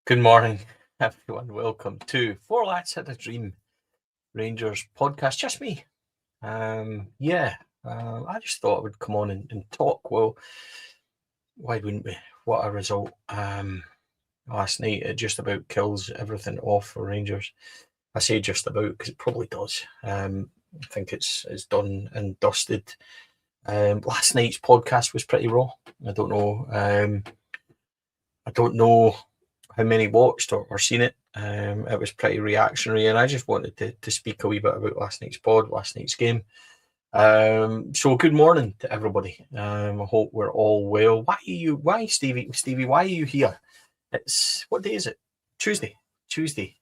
Good morning, everyone. Welcome to Four Lads Had a Dream Rangers podcast. Just me. I just thought I would come on and talk. Well, why wouldn't we? What a result. Last night it just about kills everything off for Rangers. I say just about because it probably does. I think it's done and dusted. Last night's podcast was pretty raw. I don't know how many watched or seen it. It was pretty reactionary, and I just wanted to speak a wee bit about last night's game. So good morning to everybody. I hope we're all well. Why Stevie, why are you here? What day is it? Tuesday.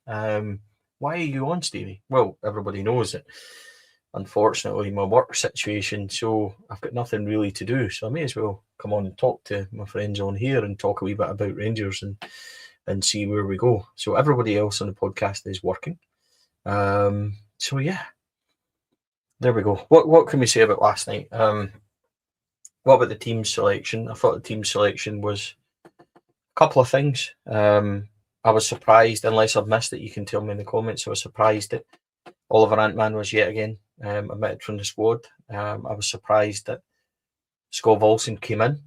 Why are you on, Stevie? Well, everybody knows it. Unfortunately, my work situation, so I've got nothing really to do, so I may as well come on and talk to my friends on here and talk a wee bit about Rangers and see where we go. So everybody else on the podcast is working. So yeah, there we go. What can we say about last night? What about the team selection? I thought the team selection was a couple of things. I was surprised, unless I've missed it, you can tell me in the comments. I was surprised that Oliver Antman was yet again omitted from the squad. I was surprised that Scott Volson came in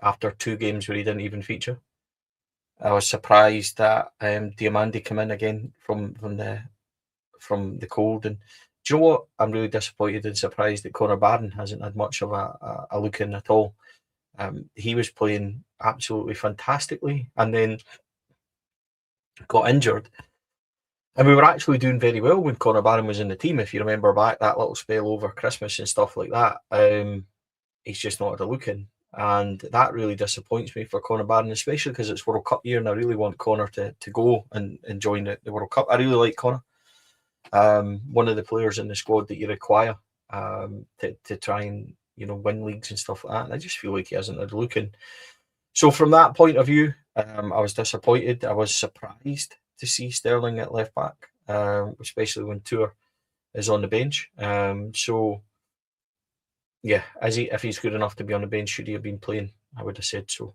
after 2 games where he didn't even feature. I was surprised that Diamandi came in again from the cold. And do you know what? I'm really disappointed and surprised that Connor Barron hasn't had much of a look in at all. He was playing absolutely fantastically and then got injured. And we were actually doing very well when Connor Barron was in the team. If you remember back that little spell over Christmas and stuff like that, he's just not had a look in. And that really disappoints me for Connor Barron, especially because it's World Cup year and I really want Connor to go and join the World Cup. I really like Connor. One of the players in the squad that you require to try and win leagues and stuff like that. And I just feel like he hasn't had a look in. So from that point of view, I was disappointed. I was surprised to see Sterling at left back, especially when Tour is on the bench. So yeah, if he's good enough to be on the bench, should he have been playing? I would have said so.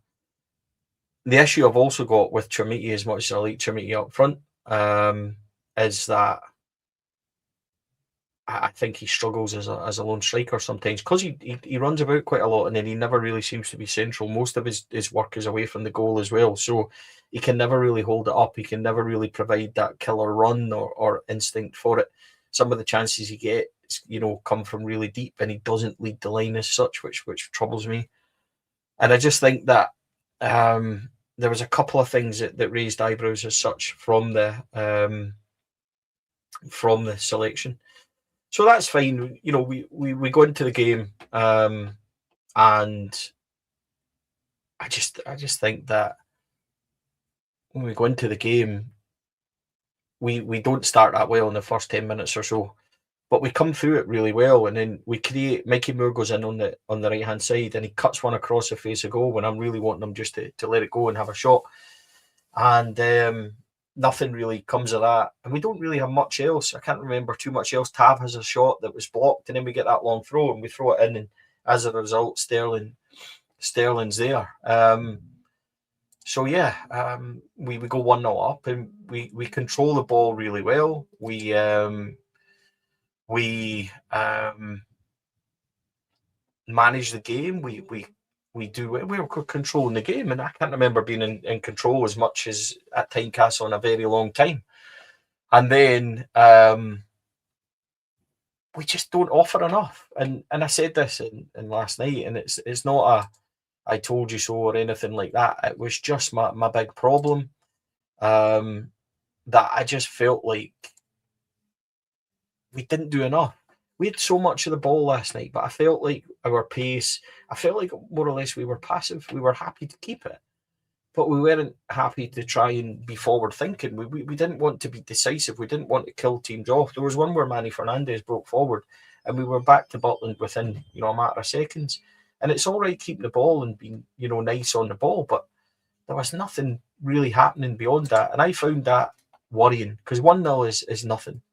The issue I've also got with Chermiti, as much as I like Chermiti up front, is that I think he struggles as a lone striker sometimes because he runs about quite a lot and then he never really seems to be central. Most of his work is away from the goal as well, so he can never really hold it up. He can never really provide that killer run or instinct for it. Some of the chances he gets, come from really deep, and he doesn't lead the line as such, which troubles me. And I just think that there was a couple of things that raised eyebrows as such from the selection. So that's fine. We go into the game, and I just think that when we go into the game, we don't start that well in the first 10 minutes or so, but we come through it really well, and then we create. Mikey Moore goes in on the right hand side, and he cuts one across the face of goal when I'm really wanting him just to let it go and have a shot, and nothing really comes of that, and we don't really have much else. I can't remember too much else. Tav has a shot that was blocked, and then we get that long throw and we throw it in, and as a result, Sterling's there. So yeah, we go 1-0 up, and we control the ball really well. We manage the game. We're controlling the game, and I can't remember being in control as much as at Tynecastle in a very long time. And then we just don't offer enough. And I said this in last night, and it's not a I told you so or anything like that. It was just my big problem, that I just felt like we didn't do enough. We had so much of the ball last night, but I felt like our pace, I felt like more or less we were passive. We were happy to keep it, but we weren't happy to try and be forward thinking. We didn't want to be decisive. We didn't want to kill teams off. There was one where Manny Fernandez broke forward and we were back to Butland within, a matter of seconds. And it's all right keeping the ball and being, nice on the ball, but there was nothing really happening beyond that. And I found that worrying because 1-0 is nothing.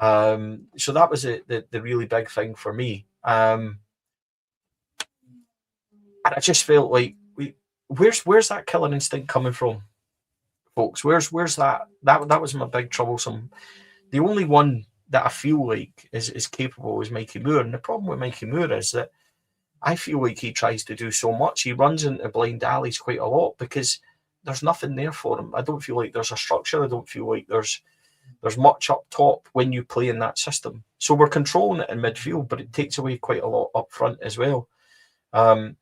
So that was the really big thing for me. And I just felt like where's that killer instinct coming from, folks? Where's that? That was my big troublesome. The only one that I feel like is capable is Mikey Moore, and the problem with Mikey Moore is that I feel like he tries to do so much. He runs into blind alleys quite a lot because there's nothing there for him. I don't feel like there's a structure. I don't feel like there's much up top when you play in that system. So we're controlling it in midfield, but it takes away quite a lot up front as well. And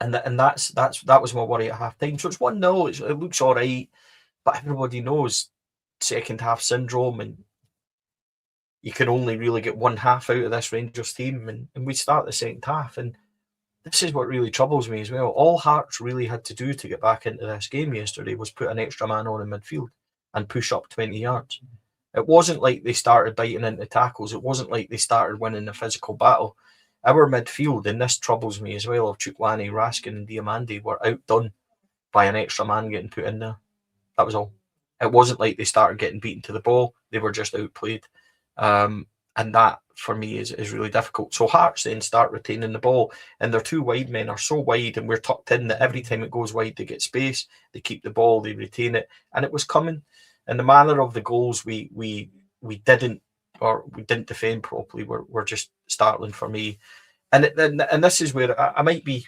that was my worry at half time. So it's 1-0. It looks all right, but everybody knows second half syndrome, and you can only really get one half out of this Rangers team. And we start the second half, and this is what really troubles me as well. All Hearts really had to do to get back into this game yesterday was put an extra man on in midfield and push up 20 yards. It wasn't like they started biting into tackles. It wasn't like they started winning a physical battle. Our midfield, and this troubles me as well, of Chukwani, Raskin and Diamandi were outdone by an extra man getting put in there. That was all. It wasn't like they started getting beaten to the ball. They were just outplayed. And that, for me, is really difficult. So Hearts then start retaining the ball, and their two wide men are so wide, and we're tucked in that every time it goes wide, they get space, they keep the ball, they retain it, and it was coming. And the manner of the goals, we didn't defend properly. Were just startling for me. And this is where I might be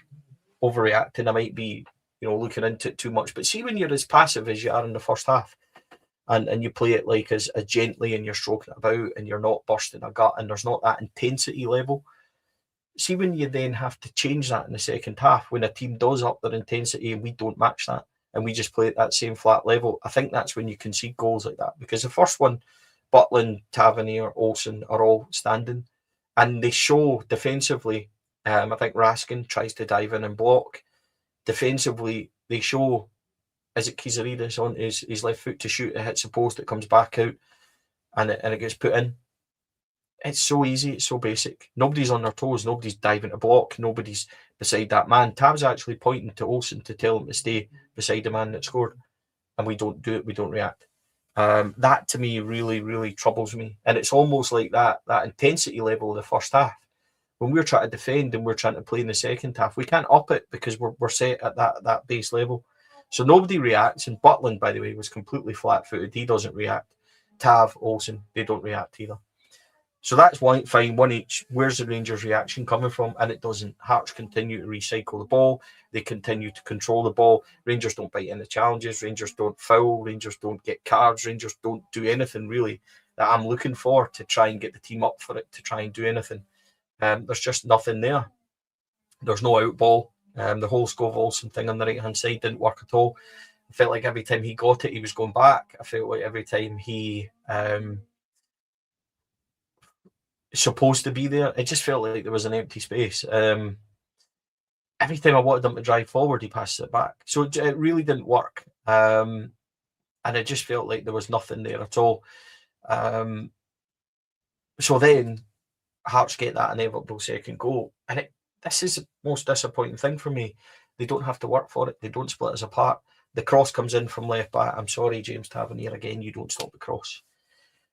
overreacting. I might be looking into it too much. But see, when you're as passive as you are in the first half, and you play it like as gently, and you're stroking it about, and you're not bursting a gut, and there's not that intensity level. See, when you then have to change that in the second half, when a team does up their intensity and we don't match that, and we just play at that same flat level, I think that's when you concede goals like that. Because the first one, Butland, Tavernier, Olsen are all standing, and they show defensively. I think Raskin tries to dive in and block. Defensively, they show, is it Kizaridis on his left foot to shoot, it hits the post, it comes back out, and it gets put in. It's so easy, it's so basic. Nobody's on their toes, nobody's diving to block, nobody's beside that man. Tav's actually pointing to Olsen to tell him to stay beside the man that scored, and we don't do it, we don't react. That to me really, really troubles me. And it's almost like that intensity level of the first half. When we're trying to defend and we're trying to play in the second half, we can't up it because we're set at that base level. So nobody reacts. And Butland, by the way, was completely flat-footed. He doesn't react. Tav, Olsen, they don't react either. So that's fine, one each. Where's the Rangers' reaction coming from? And it doesn't. Hearts continue to recycle the ball. They continue to control the ball. Rangers don't bite into challenges. Rangers don't foul. Rangers don't get cards. Rangers don't do anything really that I'm looking for to try and get the team up for it, to try and do anything. There's just nothing there. There's no out ball. The whole Skov Olsen thing on the right-hand side didn't work at all. I felt like every time he got it, he was going back. I felt like every time he supposed to be there, it just felt like there was an empty space. Every time I wanted him to drive forward, he passes it back. So it really didn't work. And it just felt like there was nothing there at all. So then Hearts get that inevitable second goal. And this is the most disappointing thing for me. They don't have to work for it. They don't split us apart. The cross comes in from left back. I'm sorry, James Tavernier, again, you don't stop the cross.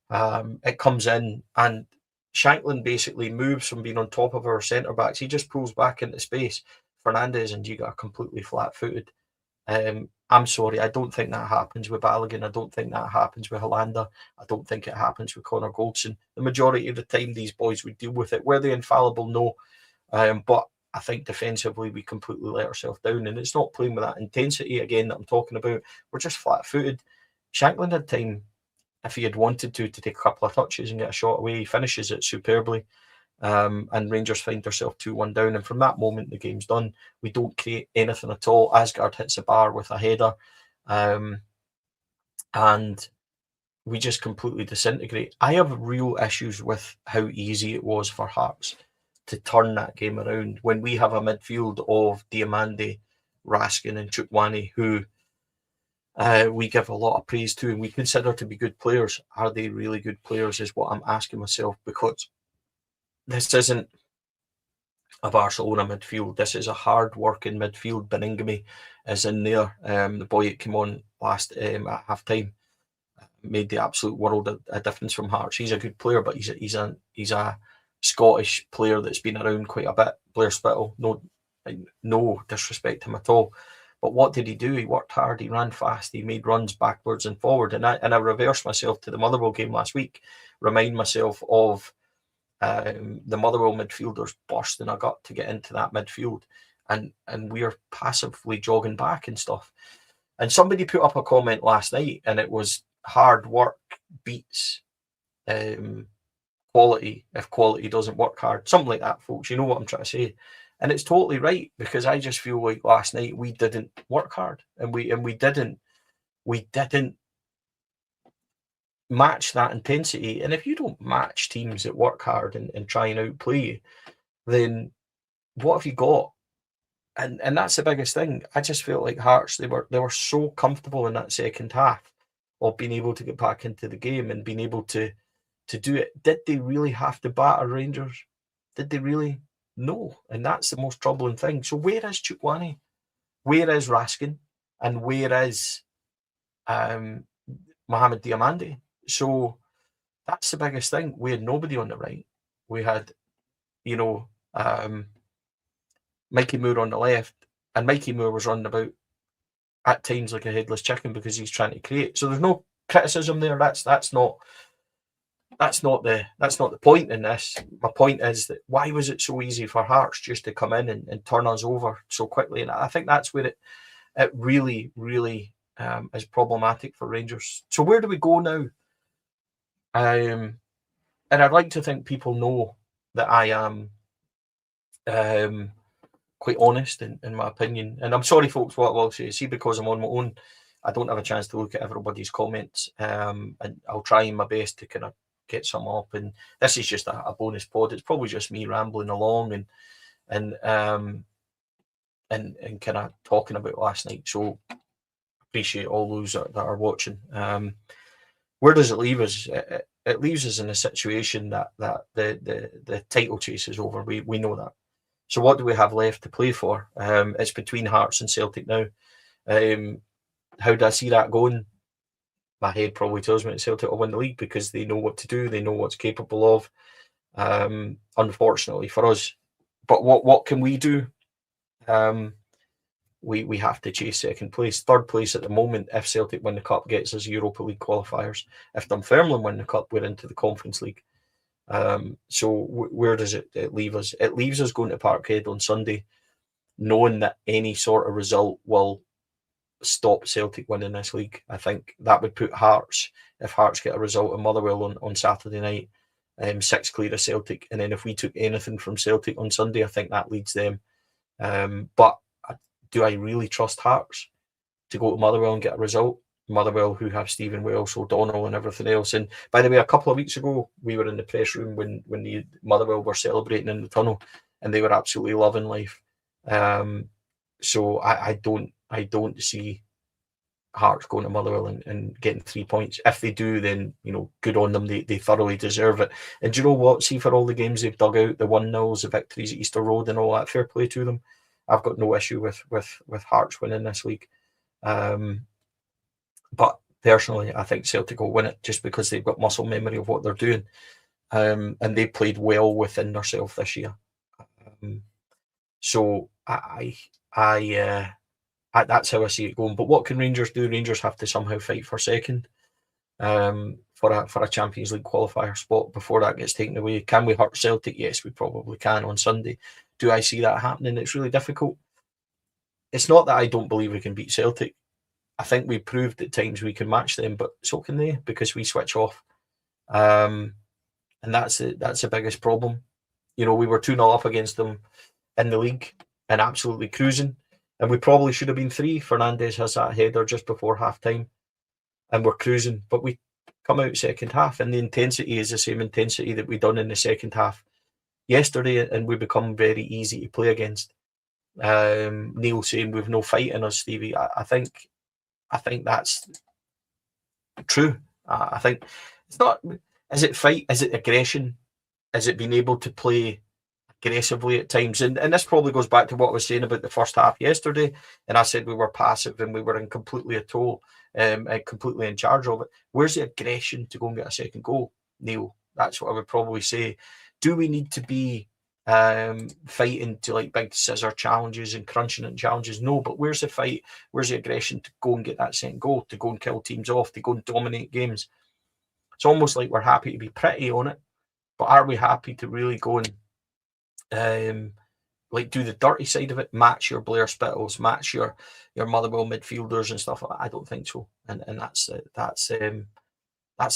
It comes in, and Shanklin basically moves from being on top of our centre-backs. He just pulls back into space. Fernandez and Giga are completely flat-footed. I'm sorry, I don't think that happens with Balogun. I don't think that happens with Hollander. I don't think it happens with Connor Goldson. The majority of the time, these boys would deal with it. Were they infallible? No. But I think defensively, we completely let ourselves down. And it's not playing with that intensity, again, that I'm talking about. We're just flat-footed. Shanklin had time, if he had wanted to take a couple of touches and get a shot away. He finishes it superbly. And Rangers find themselves 2-1 down. And from that moment, the game's done. We don't create anything at all. Asgard hits the bar with a header. And we just completely disintegrate. I have real issues with how easy it was for Hearts to turn that game around when we have a midfield of Diamandi, Raskin and Chukwani, who we give a lot of praise to and we consider to be good players. Are they really good players is what I'm asking myself, because this isn't a Barcelona midfield. This is a hard-working midfield. Beningame is in there. The boy that came on last at half-time made the absolute world of difference from Hearts. He's a good player, but he's a Scottish player that's been around quite a bit. Blair Spittle, no no disrespect to him at all. But what did he do? He worked hard, he ran fast, he made runs backwards and forward. And I reversed myself to the Motherwell game last week, remind myself of the Motherwell midfielders bursting a gut to get into that midfield. And we're passively jogging back and stuff. And somebody put up a comment last night, and it was hard work beats quality if quality doesn't work hard. Something like that, folks. You know what I'm trying to say. And it's totally right, because I just feel like last night we didn't work hard, and we didn't match that intensity. And if you don't match teams that work hard and try and outplay you, then what have you got? And that's the biggest thing. I just felt like Hearts, they were so comfortable in that second half of being able to get back into the game and being able to do it. Did they really have to batter Rangers? Did they really? No. And that's the most troubling thing. So where is Chukwueze? Where is Raskin? And where is Mohamed Diamande? So that's the biggest thing. We had nobody on the right. We had, Mikey Moore on the left, and Mikey Moore was running about at times like a headless chicken because he's trying to create. So there's no criticism there. That's not the point in this. My point is that why was it so easy for Hearts just to come in and turn us over so quickly? And I think that's where it really, really is problematic for Rangers. So where do we go now? And I'd like to think people know that I am quite honest in my opinion. And I'm sorry, folks, what I will say. See, because I'm on my own, I don't have a chance to look at everybody's comments. And I'll try my best to kind of get some up. And this is just a bonus pod. It's probably just me rambling along and kind of talking about last night. So appreciate all those that are watching. Where does it leave us? It leaves us in a situation that the title chase is over. We know that. So what do we have left to play for? It's between Hearts and Celtic now. How do I see that going? My head probably tells me that Celtic will win the league because they know what to do. They know what's capable of. Unfortunately for us, but what can we do? We have to chase second place. Third place at the moment, if Celtic win the cup, gets us Europa League qualifiers. If Dunfermline win the cup, we're into the Conference League. So where does it leave us? It leaves us going to Parkhead on Sunday, knowing that any sort of result will stop Celtic winning this league. I think that would put Hearts, if Hearts get a result in Motherwell on Saturday night, 6 clear of Celtic. And then if we took anything from Celtic on Sunday, I think that leads them. But do I really trust Hearts to go to Motherwell and get a result? Motherwell, who have Stephen Welsh, O'Donnell and everything else. And by the way, a couple of weeks ago, we were in the press room when the Motherwell were celebrating in the tunnel, and they were absolutely loving life. So I don't see Hearts going to Motherwell and getting 3 points. If they do, then good on them. They thoroughly deserve it. And do you know what? See, for all the games they've dug out, the 1-0s, the victories at Easter Road and all that, fair play to them. I've got no issue with Hearts winning this league. But personally, I think Celtic will win it just because they've got muscle memory of what they're doing. And they played well within themselves this year. So I that's how I see it going. But what can Rangers do? Rangers have to somehow fight for second for a Champions League qualifier spot before that gets taken away. Can we hurt Celtic? Yes, we probably can on Sunday. Do I see that happening? It's really difficult. It's not that I don't believe we can beat Celtic. I think we proved at times we can match them, but so can they, because we switch off. And that's the biggest problem. We were 2-0 up against them in the league and absolutely cruising. And we probably should have been 3. Fernandes has that header just before half-time. And we're cruising. But we come out second half, and the intensity is the same intensity that we done in the second half yesterday, and we become very easy to play against. Neil saying we've no fight in us, Stevie. I think that's true. I think it's not. Is it fight? Is it aggression? Is it being able to play aggressively at times? And this probably goes back to what I was saying about the first half yesterday. And I said we were passive and we were in completely and completely in charge of it. Where's the aggression to go and get a second goal, Neil? That's what I would probably say. Do we need to be fighting to like big scissor challenges and crunching and challenges. No, but where's the fight? Where's the aggression to go and get that second goal, to go and kill teams off, to go and dominate games? It's almost like we're happy to be pretty on it, but are we happy to really go and like do the dirty side of it, match your Blair Spittles, match your Motherwell midfielders and stuff like that? I don't think so, and that's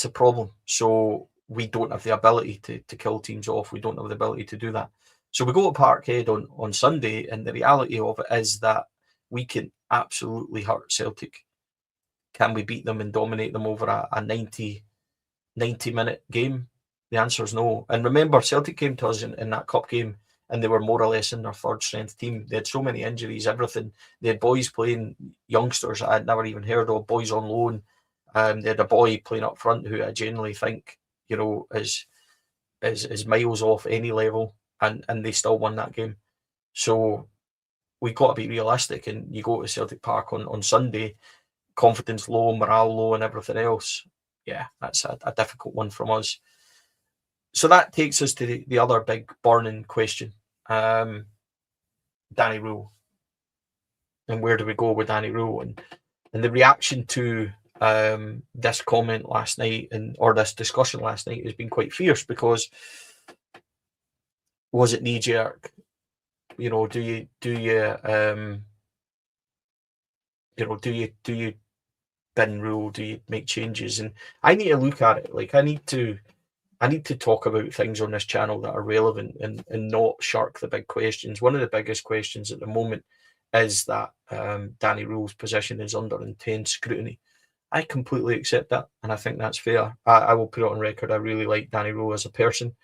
the problem. So we don't have the ability to kill teams off. We don't have the ability to do that. So we go to Parkhead on Sunday, and the reality of it is that we can absolutely hurt Celtic. Can we beat them and dominate them over a 90-minute game? The answer is no. And remember, Celtic came to us in that cup game, and they were more or less in their third strength team. They had so many injuries, everything. They had boys playing, youngsters I had never even heard of, boys on loan. They had a boy playing up front who I genuinely think, is miles off any level, and they still won that game. So we got to be realistic, and you go to Celtic Park on Sunday, confidence low, morale low, and everything else. Yeah, that's a difficult one from us. So that takes us to the other big burning question, Danny Rohl. And where do we go with Danny Rohl? And the reaction to this comment last night, or this discussion last night, has been quite fierce, because was it knee jerk? Do you bin Rohl? Do you make changes? And I need to look at it. Like I need to talk about things on this channel that are relevant and not shirk the big questions. One of the biggest questions at the moment is that Danny Rohl's position is under intense scrutiny. I completely accept that, and I think that's fair. I will put it on record. I really like Danny Rohl as a person.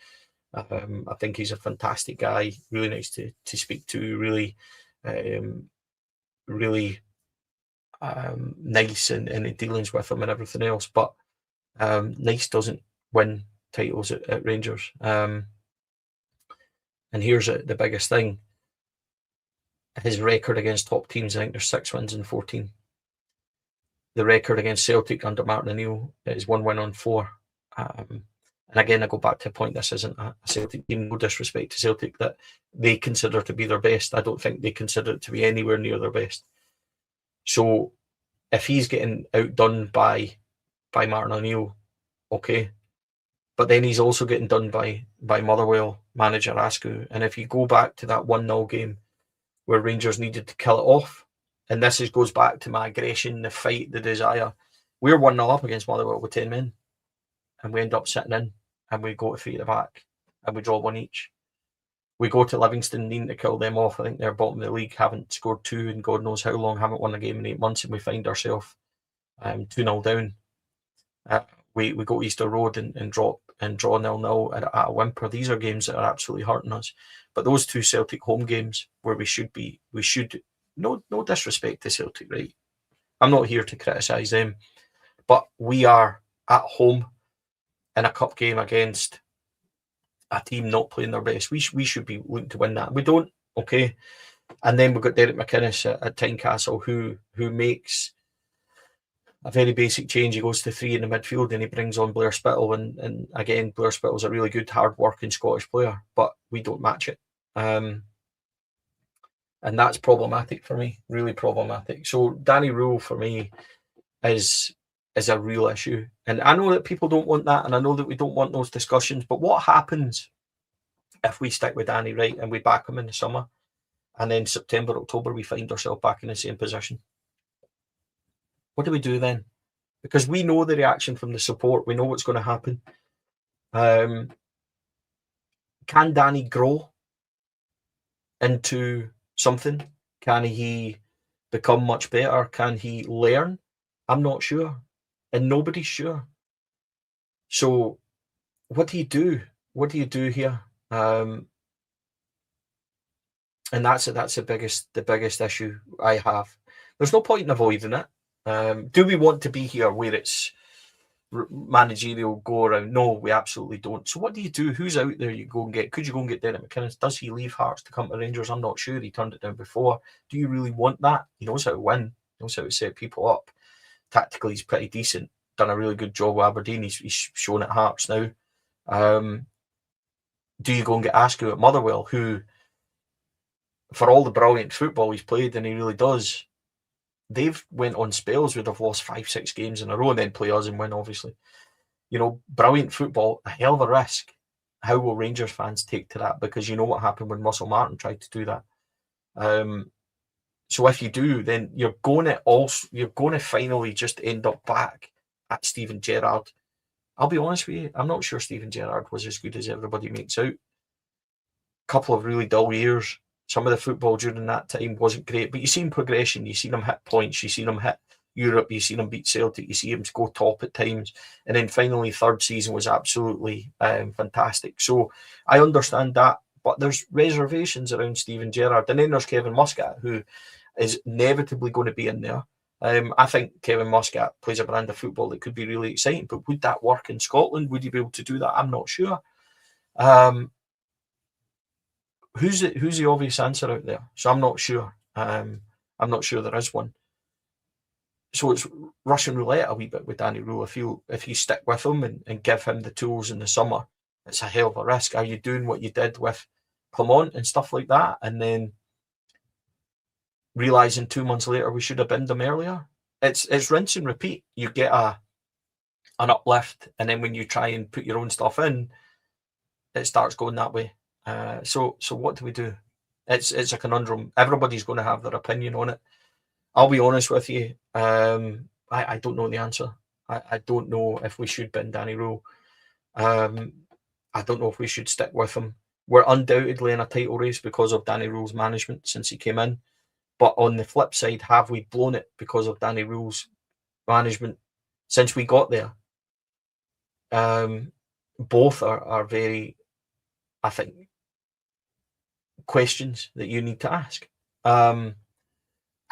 I think he's a fantastic guy, really nice to speak to, really nice in dealings with him and everything else. But nice doesn't win titles at Rangers. And here's the biggest thing. His record against top teams, I think there's 6 wins and 14. The record against Celtic under Martin O'Neill is 1 win on 4. And again, I go back to a point, this isn't a Celtic team, no disrespect to Celtic, that they consider to be their best. I don't think they consider it to be anywhere near their best. So if he's getting outdone by Martin O'Neill, okay. But then he's also getting done by Motherwell manager Askew. And if you go back to that 1-0 game where Rangers needed to kill it off, and this goes back to my aggression, the fight, the desire. We're 1-0 up against Motherwell with 10 men, and we end up sitting in, and we go to 3 at the back, and we draw 1 each. We go to Livingston, needing to kill them off. I think they're bottom of the league, haven't scored 2 in God knows how long, haven't won a game in 8 months, and we find ourselves 2-0 down. We go to Easter Road and draw 0-0 at a whimper. These are games that are absolutely hurting us. But those 2 Celtic home games where we should no disrespect to Celtic, right? I'm not here to criticise them, but we are at home in a cup game against a team not playing their best. We should be looking to win that. We don't, okay? And then we've got Derek McInnes at Tynecastle who makes a very basic change. He goes to 3 in the midfield and he brings on Blair Spittle. And again, Blair Spittle's a really good, hard-working Scottish player, but we don't match it. And that's problematic for me, really problematic. So Danny Rohl for me is a real issue. And I know that people don't want that, and I know that we don't want those discussions, but what happens if we stick with Danny, right, and we back him in the summer, and then September, October, we find ourselves back in the same position? What do we do then? Because we know the reaction from the support. We know what's going to happen. Can Danny grow into something? Can he become much better? Can he learn? I'm not sure. And nobody's sure. So what do you do? What do you do here? And that's the biggest issue I have. There's no point in avoiding it. Do we want to be here where it's managerial go around? No, we absolutely don't. So what do you do? Who's out there you go and get? Could you go and get Derek McInnes? Does he leave Hearts to come to Rangers? I'm not sure. He turned it down before. Do you really want that? He knows how to win. He knows how to set people up. Tactically, he's pretty decent. Done a really good job with Aberdeen. He's shown at Hearts now. do you go and get Askew at Motherwell, who, for all the brilliant football he's played, and he really does, they've went on spells where they've lost 5-6 games in a row and then play us and win, obviously. You know, brilliant football, a hell of a risk. How will Rangers fans take to that? Because you know what happened when Russell Martin tried to do that. So if you do, then you're going to finally just end up back at Steven Gerrard. I'll be honest with you, I'm not sure Steven Gerrard was as good as everybody makes out. Couple of really dull years. Some of the football during that time wasn't great, but you've seen progression. You've seen him hit points. You've seen him hit Europe. You've seen him beat Celtic. You see him go top at times. And then finally, third season was absolutely fantastic. So I understand that, but there's reservations around Steven Gerrard. And then there's Kevin Muscat, who is inevitably going to be in there. I think Kevin Muscat plays a brand of football that could be really exciting, but would that work in Scotland? Would he be able to do that? I'm not sure. Who's the obvious answer out there? So I'm not sure. I'm not sure there is one. So it's Russian roulette a wee bit with Danny Rohl. I feel if you stick with him and give him the tools in the summer, it's a hell of a risk. Are you doing what you did with Clement and stuff like that, and then realising 2 months later we should have binned him earlier? It's rinse and repeat. You get an uplift, and then when you try and put your own stuff in, it starts going that way. So what do we do? It's a conundrum. Everybody's going to have their opinion on it. I'll be honest with you. I don't know the answer. I don't know if we should bin Danny Rohl. I don't know if we should stick with him. We're undoubtedly in a title race because of Danny Rohl's management since he came in. But on the flip side, have we blown it because of Danny Rohl's management since we got there? Both are very, I think, questions that you need to ask. I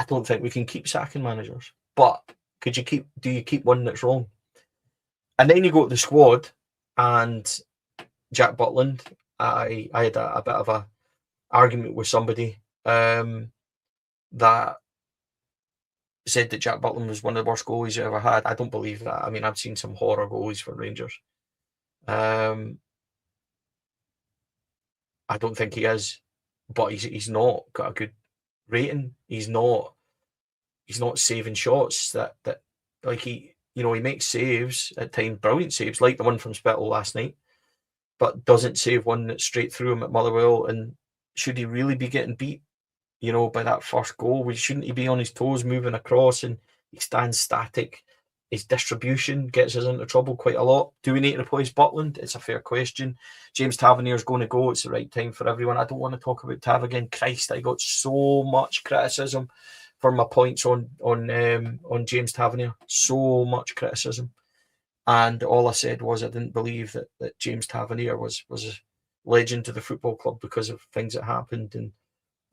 don't think we can keep sacking managers, but do you keep one that's wrong? And then you go to the squad, and Jack Butland. I had a bit of a argument with somebody that said that Jack Butland was one of the worst goalies I ever had. I don't believe that. I mean, I've seen some horror goalies for Rangers. I don't think he is, but he's not got a good rating. He's not saving shots that like he makes saves at times, brilliant saves like the one from Spittle last night, but doesn't save one that's straight through him at Motherwell. And should he really be getting beat, by that first goal? Shouldn't he be on his toes moving across? And he stands static. His distribution gets us into trouble quite a lot. Do we need to replace Butland? It's a fair question. James Tavernier's going to go. It's the right time for everyone. I don't want to talk about Tav again. Christ, I got so much criticism for my points on James Tavernier. So much criticism. And all I said was I didn't believe that James Tavernier was a legend to the football club because of things that happened. And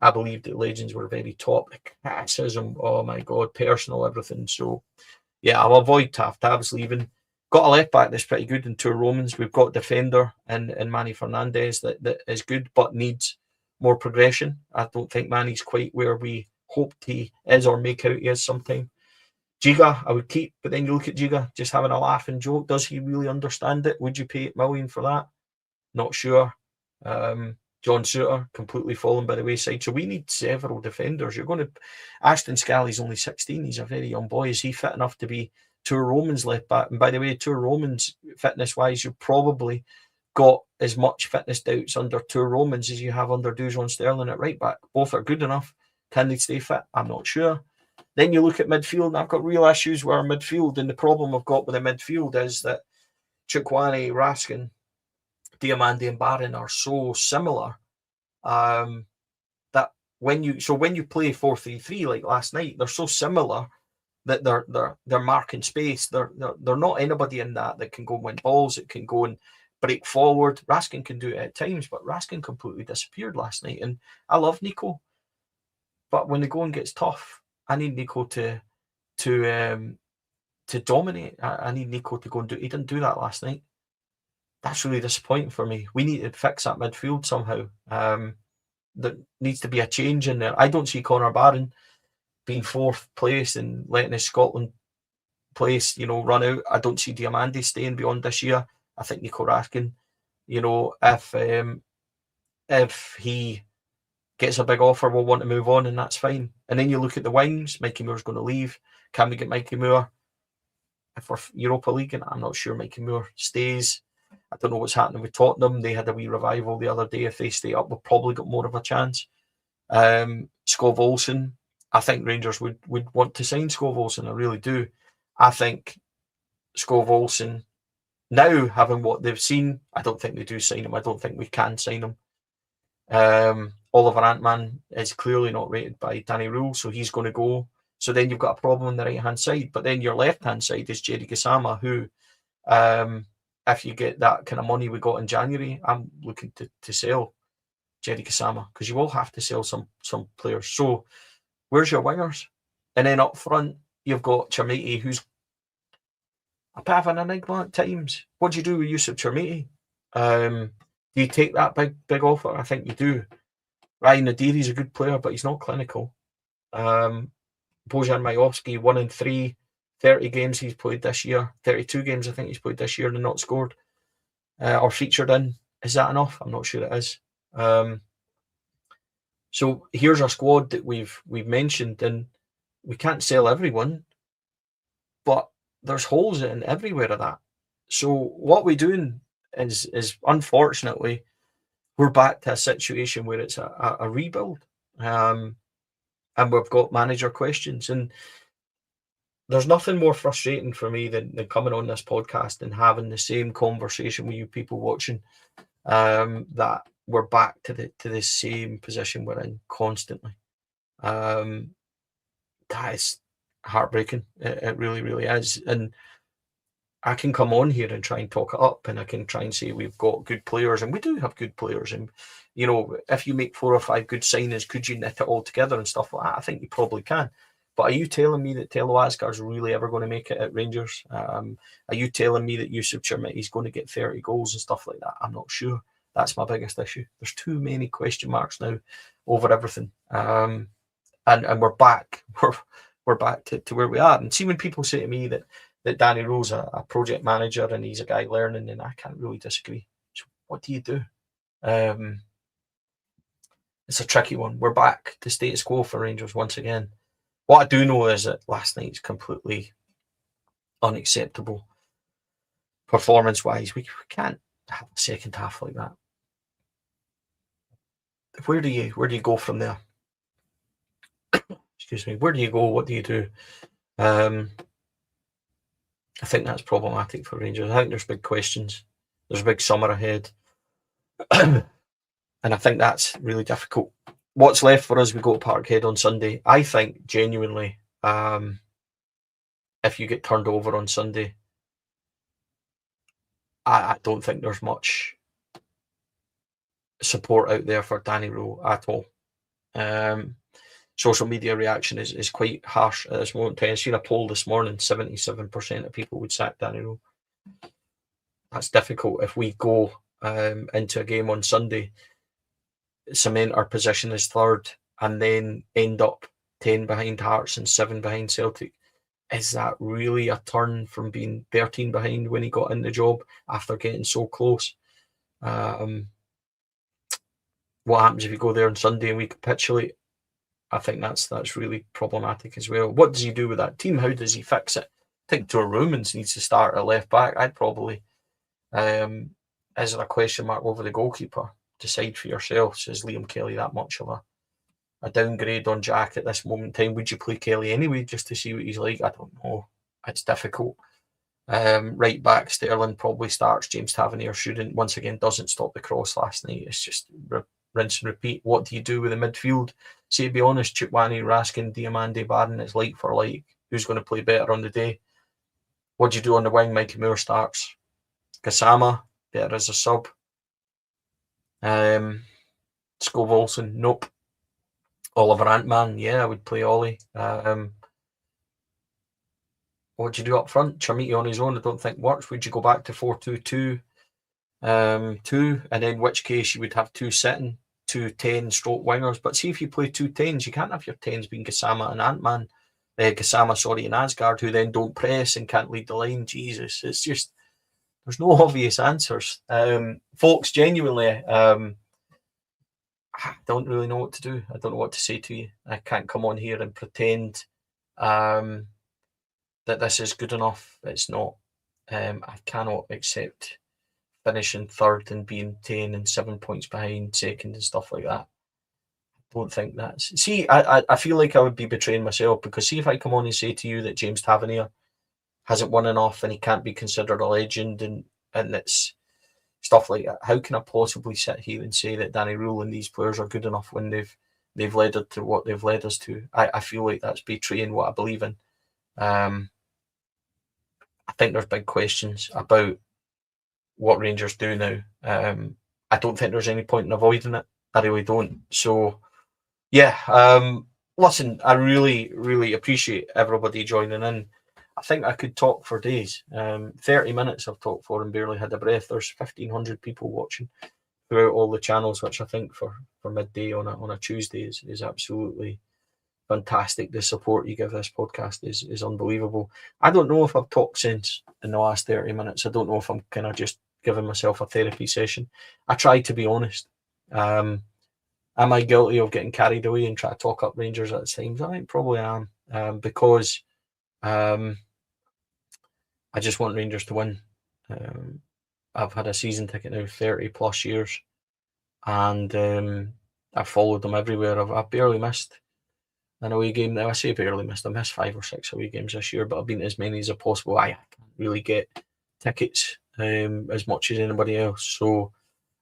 I believed that legends were very top. The criticism, oh my God, personal, everything. So yeah, I'll avoid Tav. Tav's leaving. Got a left back that's pretty good in Tour Romans. We've got a defender in Manny Fernandez that is good but needs more progression. I don't think Manny's quite where we hoped he is or make out he is sometime. Giga, I would keep, but then you look at Giga just having a laugh and joke. Does he really understand it? Would you pay $8 million for that? Not sure. John Suter completely fallen by the wayside. So we need several defenders. Ashton Scally's only 16. He's a very young boy. Is he fit enough to be Tour Romans left back? And by the way, Tour Romans fitness wise, you've probably got as much fitness doubts under Tour Romans as you have under Dujon Sterling at right back. Both are good enough. Can they stay fit? I'm not sure. Then you look at midfield, and I've got real issues with our midfield. And the problem I've got with the midfield is that Chukwueze, Raskin, Diamandi and Barron are so similar that when you play 4-3-3 like last night, they're so similar that they're marking space. They're not anybody in that can go and win balls. It can go and break forward. Raskin can do it at times, but Raskin completely disappeared last night. And I love Nico, but when the going gets tough, I need Nico to dominate. I need Nico to go and do. He didn't do that last night. That's really disappointing for me. We need to fix that midfield somehow. There needs to be a change in there. I don't see Connor Barron being fourth place and letting his Scotland place, run out. I don't see Diamandi staying beyond this year. I think Nico Raskin, You know, if he gets a big offer, we'll want to move on, and that's fine. And then you look at the wings. Mikey Moore's going to leave. Can we get Mikey Moore? If we're Europa League, and I'm not sure Mikey Moore stays. I don't know what's happening with Tottenham. They had a wee revival the other day. If they stay up, we've probably got more of a chance. Skov Olsen, I think Rangers would want to sign Skov Olsen. I really do. I think Skov Olsen, now having what they've seen, I don't think they do sign him. I don't think we can sign him. Oliver Antman is clearly not rated by Danny Rohl, so he's going to go. So then you've got a problem on the right-hand side. But then your left-hand side is Jerry Gassama, who, if you get that kind of money we got in January, I'm looking to sell Jerry Gassama, because you will have to sell some players. So where's your wingers? And then up front, you've got Chermiti, who's a bit of an enigma at times. What do you do with Yusuf Chermiti? Do you take that big offer? I think you do. Ryan Nadiri's a good player, but he's not clinical. Bojan Majovski, 1 in 3, 30 games he's played this year, 32 games I think he's played this year and not scored or featured in. Is that enough? I'm not sure it is. So here's our squad that we've mentioned, and we can't sell everyone, but there's holes in everywhere of that. So what we're doing is unfortunately, we're back to a situation where it's a rebuild, and we've got manager questions. And there's nothing more frustrating for me than coming on this podcast and having the same conversation with you people watching, that we're back to the same position we're in constantly. That is heartbreaking. It really, really is. And I can come on here and try and talk it up, and I can try and say we've got good players, and we do have good players. And, you know, if you make 4 or 5 good signings, could you knit it all together and stuff like that? I think you probably can. But are you telling me that Telo Asgard's really ever going to make it at Rangers? Are you telling me that Yusuf Chermiti's going to get 30 goals and stuff like that? I'm not sure. That's my biggest issue. There's too many question marks now over everything. And we're back. We're back to where we are. And see, when people say to me that Danny Rohl's a project manager and he's a guy learning, and I can't really disagree. So what do you do? It's a tricky one. We're back to status quo for Rangers once again. What I do know is that last night's completely unacceptable performance-wise. We can't have a second half like that. Where do you go from there? Excuse me. Where do you go? What do you do? I think that's problematic for Rangers. I think there's big questions. There's a big summer ahead. And I think that's really difficult. What's left for us? We go to Parkhead on Sunday. I think, genuinely, if you get turned over on Sunday, I don't think there's much support out there for Danny Rohl at all. Social media reaction is quite harsh at this moment. I've seen a poll this morning, 77% of people would sack Danny Rohl. That's difficult if we go into a game on Sunday, cement our position as third, and then end up 10 behind Hearts and 7 behind Celtic. Is that really a turn from being 13 behind when he got in the job after getting so close? What happens if you go there on Sunday and we capitulate? I think that's really problematic as well. What does he do with that team? How does he fix it? I think Joe Rumans needs to start at left back. I'd probably, is there a question mark over the goalkeeper? Decide for yourselves. Is Liam Kelly that much of a downgrade on Jack at this moment in time? Would you play Kelly anyway just to see what he's like? I don't know. It's difficult. Right back, Sterling probably starts. James Tavernier shouldn't. Once again, doesn't stop the cross last night. It's just rinse and repeat. What do you do with the midfield? See, to be honest, Chupwani, Raskin, Diamande, Barron, it's like for like. Who's going to play better on the day? What do you do on the wing? Mikey Moore starts. Gassama, better as a sub. Skov Olsen, nope. Oliver Antman, yeah, I would play Ollie. What do you do up front? Chermiti on his own, I don't think works. Would you go back to 4-2-2? 2, and in which case you would have 2 sitting, 2 10-stroke wingers. But see, if you play 2 10s, you can't have your 10s being Gassama and Antman. Gassama, and Asgard, who then don't press and can't lead the line. Jesus, it's just there's no obvious answers. Folks, genuinely, I don't really know what to do. I don't know what to say to you. I can't come on here and pretend that this is good enough. It's not. I cannot accept finishing third and being 10 and 7 points behind second and stuff like that. I don't think that's... See, I feel like I would be betraying myself, because see if I come on and say to you that James Tavernier hasn't won enough and he can't be considered a legend, and it's stuff like that. How can I possibly sit here and say that Danny Rohl and these players are good enough when they've led us to what they've led us to? I feel like that's betraying what I believe in. I think there's big questions about what Rangers do now. I don't think there's any point in avoiding it. I really don't. So, yeah. Listen, I really, really appreciate everybody joining in. I think I could talk for days. 30 minutes I've talked for and barely had a breath. There's 1,500 people watching throughout all the channels, which I think for midday on a Tuesday is absolutely fantastic. The support you give this podcast is unbelievable. I don't know if I've talked sense in the last 30 minutes. I don't know if I'm kind of just giving myself a therapy session. I try to be honest. Am I guilty of getting carried away and try to talk up Rangers at times? I think probably am, because I just want Rangers to win. I've had a season ticket now 30 plus years, and I've followed them everywhere. I've barely missed an away game. Now I say barely missed. I missed 5 or 6 away games this year, but I've been to as many as possible. I can't really get tickets as much as anybody else, so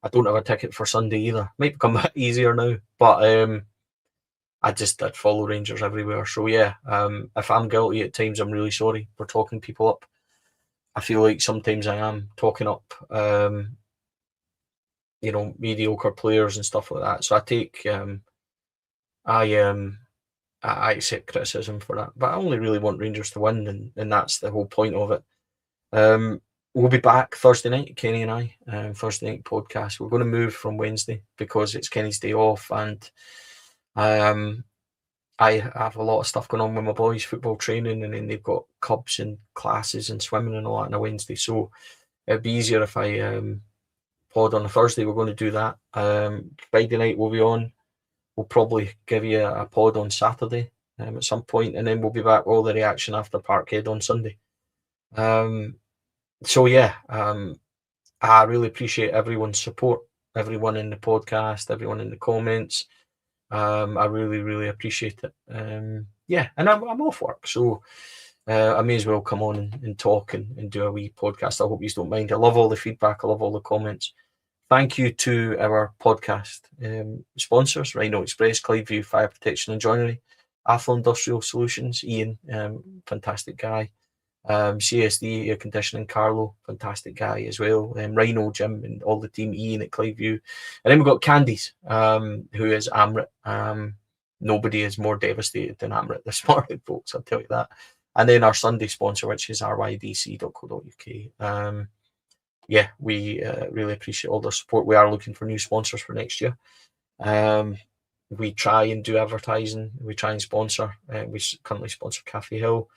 I don't have a ticket for Sunday either. Might become a bit easier now, but I'd follow Rangers everywhere. So yeah, if I'm guilty at times, I'm really sorry for talking people up. I feel like sometimes I am talking up, mediocre players and stuff like that. So I take, I accept criticism for that, but I only really want Rangers to win, and that's the whole point of it. We'll be back Thursday night, Kenny and I, Thursday night podcast. We're going to move from Wednesday because it's Kenny's day off, and I have a lot of stuff going on with my boys, football training, and then they've got clubs and classes and swimming and all that on a Wednesday. So it'd be easier if I pod on a Thursday. We're going to do that. Friday night we'll be on. We'll probably give you a pod on Saturday at some point, and then we'll be back with all the reaction after Parkhead on Sunday. So yeah, I really appreciate everyone's support, everyone in the podcast, everyone in the comments. I really, really appreciate it. Yeah, and I'm off work, so I may as well come on and talk and do a wee podcast. I hope you don't mind. I love all the feedback. I love all the comments. Thank you to our podcast sponsors, Rhino Express, Clydeview Fire Protection and Joinery, Athol Industrial Solutions, Ian, fantastic guy. CSD Air Conditioning, Carlo, fantastic guy as well. Rhino, Jim, and all the team, Ian at Clydeview. And then we've got Candies, who is Amrit. Nobody is more devastated than Amrit this morning, folks, I'll tell you that. And then our Sunday sponsor, which is rydc.co.uk. Yeah, we really appreciate all their support. We are looking for new sponsors for next year. We try and do advertising. We try and sponsor. We currently sponsor Cafe Hill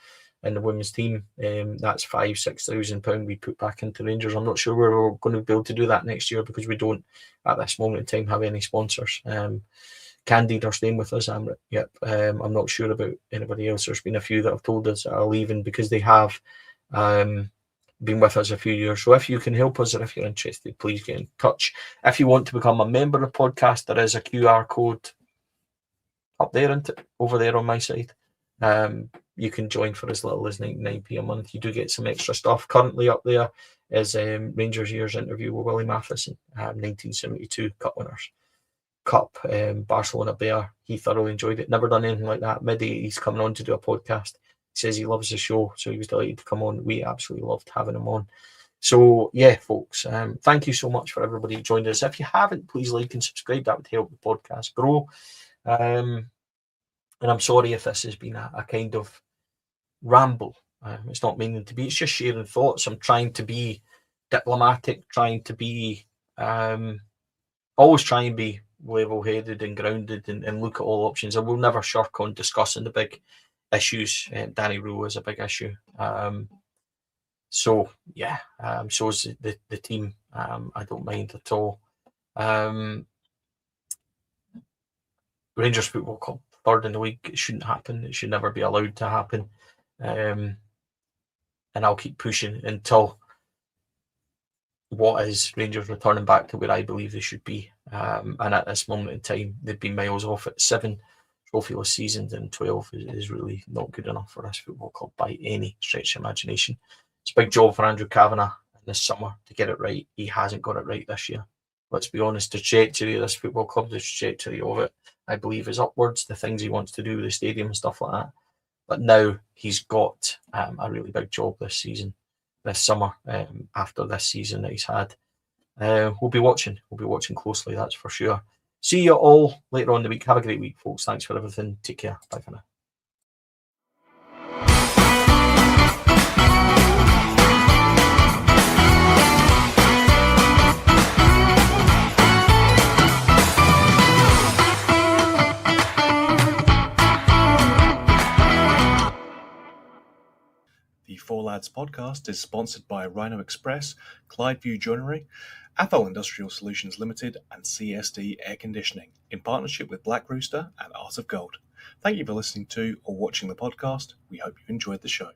and the women's team. That's £5,000-6,000 we put back into Rangers. I'm not sure we're going to be able to do that next year because we don't, at this moment in time, have any sponsors. Candide are staying with us. Yep. I'm not sure about anybody else. There's been a few that have told us that are leaving because they have been with us a few years. So if you can help us, or if you're interested, please get in touch. If you want to become a member of the podcast, there is a QR code up there, isn't it? Over there on my side. You can join for as little as 99p a month. You do get some extra stuff. Currently up there is Rangers Year's interview with Willie Matheson, 1972 Cup winners. Cup, Barcelona Bear. He thoroughly enjoyed it. Never done anything like that. Mid-80s coming on to do a podcast. He says he loves the show, so he was delighted to come on. We absolutely loved having him on. So yeah, folks, thank you so much for everybody who joined us. If you haven't, please like and subscribe. That would help the podcast grow. And I'm sorry if this has been a kind of ramble. It's not meaning to be. It's just sharing thoughts. I'm trying to be diplomatic, trying to be always try and be level-headed and grounded and look at all options. I will never shirk on discussing the big issues. Danny Rohl is a big issue. So yeah, so is the team. I don't mind at all. Rangers Football Club, third in the league. It shouldn't happen. It should never be allowed to happen. And I'll keep pushing until what is Rangers returning back to where I believe they should be. And at this moment in time, they've been miles off at 7 trophyless seasons, and 12 is really not good enough for this football club by any stretch of imagination. It's a big job for Andrew Kavanagh this summer to get it right. He hasn't got it right this year. Let's be honest, the trajectory of this football club, the trajectory of it, I believe, is upwards. The things he wants to do with the stadium and stuff like that. But now he's got a really big job this season, this summer, after this season that he's had. We'll be watching. We'll be watching closely, that's for sure. See you all later on in the week. Have a great week, folks. Thanks for everything. Take care. Bye for now. The Four Lads podcast is sponsored by Rhino Express, Clydeview Joinery, Athol Industrial Solutions Limited, and CSD Air Conditioning, in partnership with Black Rooster and Art of Gold. Thank you for listening to or watching the podcast. We hope you enjoyed the show.